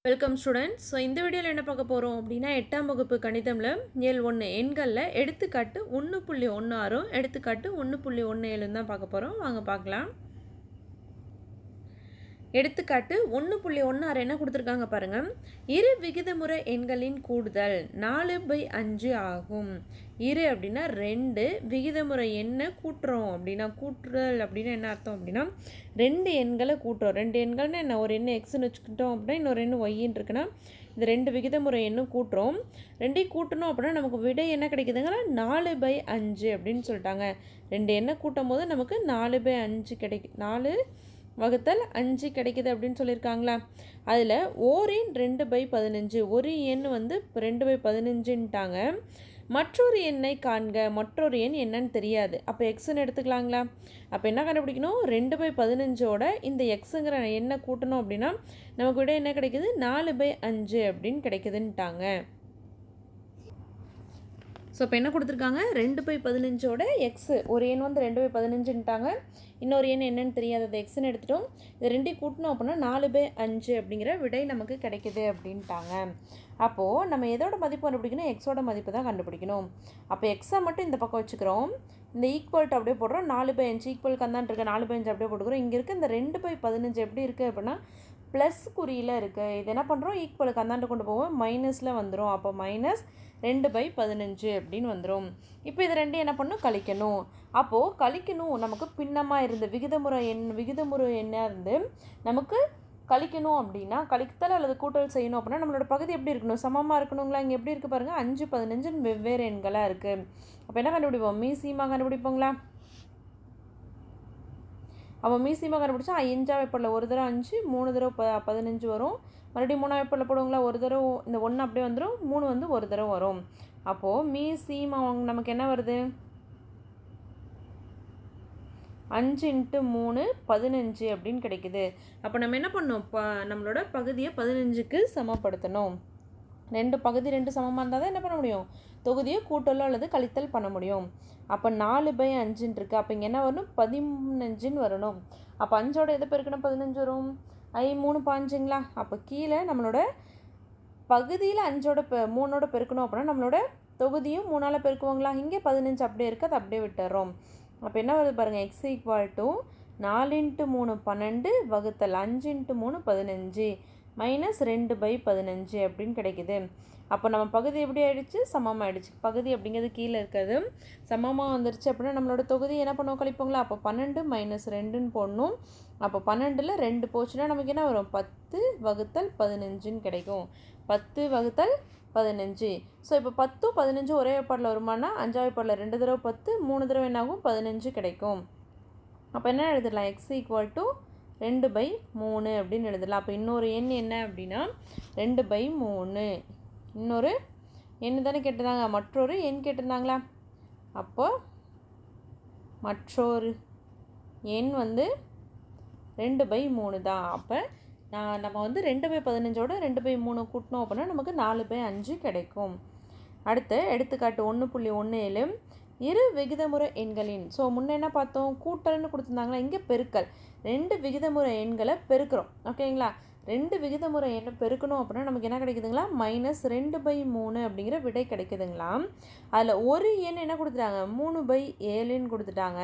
Welcome students. So இந்த வீடியோவில் என்ன பார்க்க போகிறோம் அப்படின்னா 8ஆம் வகுப்பு கணிதமில் இயல் 1 எண்களில் எடுத்துக்காட்டு 1.16 எடுத்துக்காட்டு 1.17 தான் பார்க்க போகிறோம். வாங்க பார்க்கலாம். எடுத்துக்காட்டு 1.16 என்ன கொடுத்துருக்காங்க பாருங்கள். இரு விகிதமுறை எண்களின் கூடுதல் 4/5 ஆகும். இரு அப்படின்னா 2, விகிதமுறை எண்ணை கூட்டுறோம் அப்படின்னா கூட்டுதல் அப்படின்னா என்ன அர்த்தம் அப்படின்னா 2 எண்களை கூட்டுறோம். 2 எண்கள்னா என்ன, ஒரு எண்ணு எக்ஸ்ன்னு வச்சுக்கிட்டோம் அப்படின்னா இன்னொரு எண்ணு ஒய்ன்னு இருக்குன்னா இந்த 2 விகிதமுறை எண்ணும் கூட்டுறோம். 2ஐயும் கூட்டணும் அப்படின்னா நமக்கு விடை என்ன கிடைக்குதுங்கன்னா 4/5 அப்படின்னு சொல்லிட்டாங்க. 2 எண்ணை கூட்டும் போது நமக்கு 4/5 கிடைக்கும். 4/5 கிடைக்குது அப்படின்னு சொல்லியிருக்காங்களா. அதில் ஓர் எண் 2/15, ஒரு எண் வந்து 2/15ன்ட்டாங்க. மற்றொரு எண்ணை காண்க. மற்றொரு எண் என்னன்னு தெரியாது. அப்போ எக்ஸ்ன்னு எடுத்துக்கலாங்களா. அப்போ என்ன கண்டுபிடிக்கணும், 2/15ஓட இந்த எக்ஸுங்கிற எண்ணை கூட்டணும் அப்படின்னா நமக்கு விட என்ன கிடைக்குது, 4/5 அப்படின்னு கிடைக்குதுன்ட்டாங்க. ஸோ இப்போ என்ன கொடுத்துருக்காங்க, 2/15ஓட எக்ஸு, ஒரு எண் வந்து 2/15ன்ட்டாங்க. இன்னொரு எண் என்னென்னு தெரியாது, அது எக்ஸ்ன்னு எடுத்துட்டோம். இது ரெண்டையும் கூட்டணும் அப்படின்னா 4/5 அப்படிங்கிற விடை நமக்கு கிடைக்குது அப்படின்ட்டாங்க. அப்போது நம்ம எதோட மதிப்பு கண்டுபிடிக்கணும், எக்ஸோட மதிப்பு தான் கண்டுபிடிக்கணும். அப்போ எக்ஸை மட்டும் இந்த பக்கம் வச்சுக்கிறோம். இந்த ஈக்குவல்ட்டு அப்படியே போடுறோம். 4/5 ஈக்குவல் கந்தான்ட்டு இருக்க 4/5 அப்படியே போட்டுக்கிறோம். இங்கே இருக்க இந்த 2/15 எப்படி இருக்குது அப்படின்னா ப்ளஸ் குறியில் இருக்குது. இது என்ன பண்ணுறோம், ஈக்குவலுக்கு அந்தாண்டு கொண்டு போவோம், மைனஸில் வந்துடும். அப்போ -2/15 அப்படின்னு வந்துடும். இப்போ இது ரெண்டும் என்ன பண்ணணும், கழிக்கணும். அப்போது கழிக்கணும், நமக்கு பின்னமாக இருந்து விகிதமுறை எண்ணாக இருந்து நமக்கு கழிக்கணும் அப்படின்னா கழித்தல் அல்லது கூட்டல் செய்யணும் அப்படின்னா நம்மளோட பகுதி எப்படி இருக்கணும், சமமாக இருக்கணுங்களா. இங்கே எப்படி இருக்குது பாருங்கள், 5, 15 வெவ்வேறு எண்களாக இருக்குது. அப்போ என்ன கண்டுபிடிப்போம், மீசியமாக கண்டுபிடிப்போங்களா. அப்போ மீசியமாக கண்டுபிடிச்சா 5ஆம் வைப்பரில் ஒரு தடவை 5, 3 தடவை 15 வரும். மறுபடியும் 3ஆம் வைப்பரில் போடுவோங்களா, ஒரு தடவை இந்த 1 அப்படியே வந்துடும், 3 வந்து ஒரு தடவை வரும். அப்போது மீசியமாக நமக்கு என்ன வருது, 5 × 3 15 அப்படின்னு கிடைக்குது. அப்போ நம்ம என்ன பண்ணணும், நம்மளோட பகுதியை 15க்கு சமப்படுத்தணும். பகுதி 2 சமமாக இருந்தால் தான் என்ன பண்ண முடியும், தொகுதியை கூட்டலோ அல்லது கழித்தல் பண்ண முடியும். அப்போ 4/5 இருக்குது. அப்போ இங்கே என்ன வரணும், 15 வரணும். அப்போ 5ஓட எதை பெருக்கணும், 15 வரும். 3 5ங்களா. அப்போ கீழே நம்மளோட பகுதியில் 5ஓட 3ஓட பெருக்கணும் அப்படின்னா நம்மளோட தொகுதியும் 3ஆல் பெருக்குவாங்களா. இங்கே 15 அப்படியே இருக்குது, அதை அப்படியே விட்டுறோம். அப்போ என்ன வருது பாருங்கள், x = 4 × 3 12 வகுத்தல் 5 × 3 15 -2/15 அப்படின்னு கிடைக்குது. அப்போ நம்ம பகுதி எப்படி ஆகிடுச்சு, சமமாகிடுச்சு. பகுதி அப்படிங்கிறது கீழே இருக்கிறது சமமாக வந்துருச்சு அப்படின்னா நம்மளோட தொகுதி என்ன பண்ணுவோம், கழிப்போங்களா. அப்போ 12 - 2ன்னு போடணும். அப்போ 12ல் 2 போச்சுன்னா நமக்கு என்ன வரும், 10/15ன்னு கிடைக்கும். 10/15. ஸோ இப்போ 10, 15 ஒரே வைப்பாடில் வருமானா 5ஆம் வைப்பாடில் 2 தடவை 10, 3 தடவை என்னாகும், 15 கிடைக்கும். அப்போ என்ன எழுதலாம், x = 2/3 அப்படின்னு எழுதலாம். அப்போ இன்னொரு எண் என்ன அப்படின்னா 2/3. இன்னொரு எண் தானே கேட்டிருந்தாங்க, மற்றொரு எண் கேட்டிருந்தாங்களா. அப்போ மற்றொரு எண் வந்து 2/3 தான். அப்போ நம்ம வந்து 2/15ஓட 2/3 கூட்டினோம் அப்படின்னா நமக்கு 4/5 கிடைக்கும். அடுத்து எடுத்துக்காட்டு 1.17 இரு விகிதமுறை எண்களின். ஸோ முன்னே என்ன பார்த்தோம், கூட்டல்னு கொடுத்துருந்தாங்களா, இங்கே பெருக்கல். 2 விகிதமுறை எண்களை பெருக்கிறோம், ஓகேங்களா. 2 விகிதமுறை எண்ணை பெருக்கணும் அப்படின்னா நமக்கு என்ன கிடைக்குதுங்களா, -2/3 அப்படிங்கிற விடை கிடைக்குதுங்களா. அதில் ஒரு எண் என்ன கொடுத்துட்டாங்க, 3/7ன்னு கொடுத்துட்டாங்க.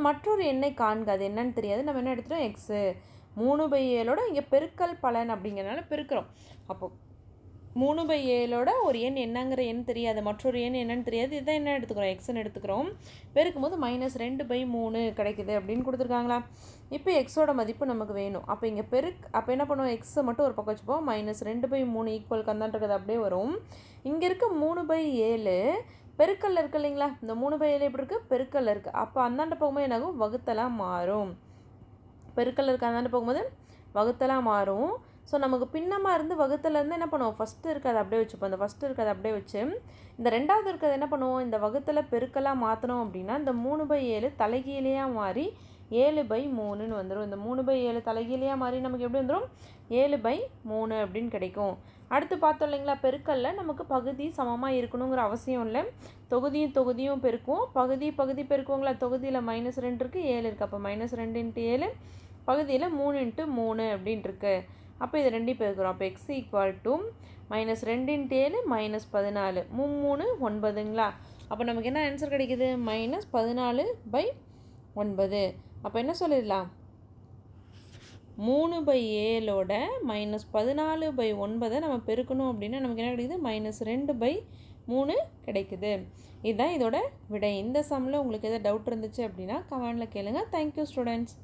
மற்றொரு எண்ணை காண்க, அது என்னன்னு தெரியாது. நம்ம என்ன எடுத்துட்டோம், எக்ஸு. 3/7ஓட இங்கே பெருக்கல் பலன் அப்படிங்கிறனால பெருக்கிறோம். அப்போ 3/7ஓட ஒரு எண் என்னங்கிற எண் தெரியாது, மற்றொரு எண் என்னன்னு தெரியாது. இதான் என்ன எடுத்துக்கிறோம், எக்ஸ்ன்னு எடுத்துக்கிறோம். பெருக்கும்போது -2/3 கிடைக்குது அப்படின்னு கொடுத்துருக்காங்களா. இப்போ எக்ஸோட மதிப்பு நமக்கு வேணும். அப்போ இங்கே அப்போ என்ன பண்ணுவோம், எக்ஸை மட்டும் ஒரு பக்கம் வச்சுப்போம். -2/3 ஈக்குவல் கந்தான்றது அப்படியே வரும். இங்கே இருக்க 3/7 பெருக்கல்ல இருக்குது இல்லைங்களா. இந்த 3/7 எப்படி இருக்குது, பெருக்கல்ல இருக்குது. அப்போ அந்தாண்ட போகும்போது என்னாகும், வகுத்தலாக மாறும். பெருக்கல்ல இருக்க அந்தாண்ட போகும்போது வகுத்தலாக மாறும். ஸோ நமக்கு பின்னமாக இருந்து வகுத்தலேருந்து என்ன பண்ணுவோம், ஃபஸ்ட்டு இருக்கிறது அப்படியே வச்சுப்போம். இந்த ஃபஸ்ட்டு இருக்கிறது அப்படியே வச்சு இந்த ரெண்டாவது இருக்கிறது என்ன பண்ணுவோம், இந்த வகுத்தில் பெருக்கலாக மாற்றணும் அப்படின்னா இந்த 3/7 தலைகீழியாக மாறி 7/3ன்னு வந்துடும். இந்த 3/7 தலைகீழியாக மாறி நமக்கு எப்படி வந்துடும், 7/3 அப்படின்னு கிடைக்கும். அடுத்து பார்த்தோம் இல்லைங்களா, பெருக்கல்ல நமக்கு பகுதி சமமாக இருக்கணுங்கிற அவசியம் இல்லை. தொகுதியும் பெருக்குவோம், பகுதி பெருக்குவோங்களா. தொகுதியில் -2 இருக்குது, 7 இருக்குது. அப்போ -2 × 7, பகுதியில் 3 × 3 அப்படின்ட்டு இருக்குது. அப்போ இது ரெண்டையும் பெருக்கிறோம். அப்போ எக்ஸ் ஈக்குவல் டு -2 × 7 -14 3 9ங்களா. அப்போ நமக்கு என்ன ஆன்சர் கிடைக்குது? -14/9. அப்போ என்ன சொல்லிடலாம்? 3/7ஓட -14/9 நம்ம பெருக்கணும் அப்படின்னா நமக்கு என்ன கிடைக்குது? -2/3 கிடைக்குது. இதுதான் இதோட விடை. இந்த சம்மில் உங்களுக்கு எதாவது டவுட் இருந்துச்சு அப்படின்னா கமெண்டில் கேளுங்க. Thank you students.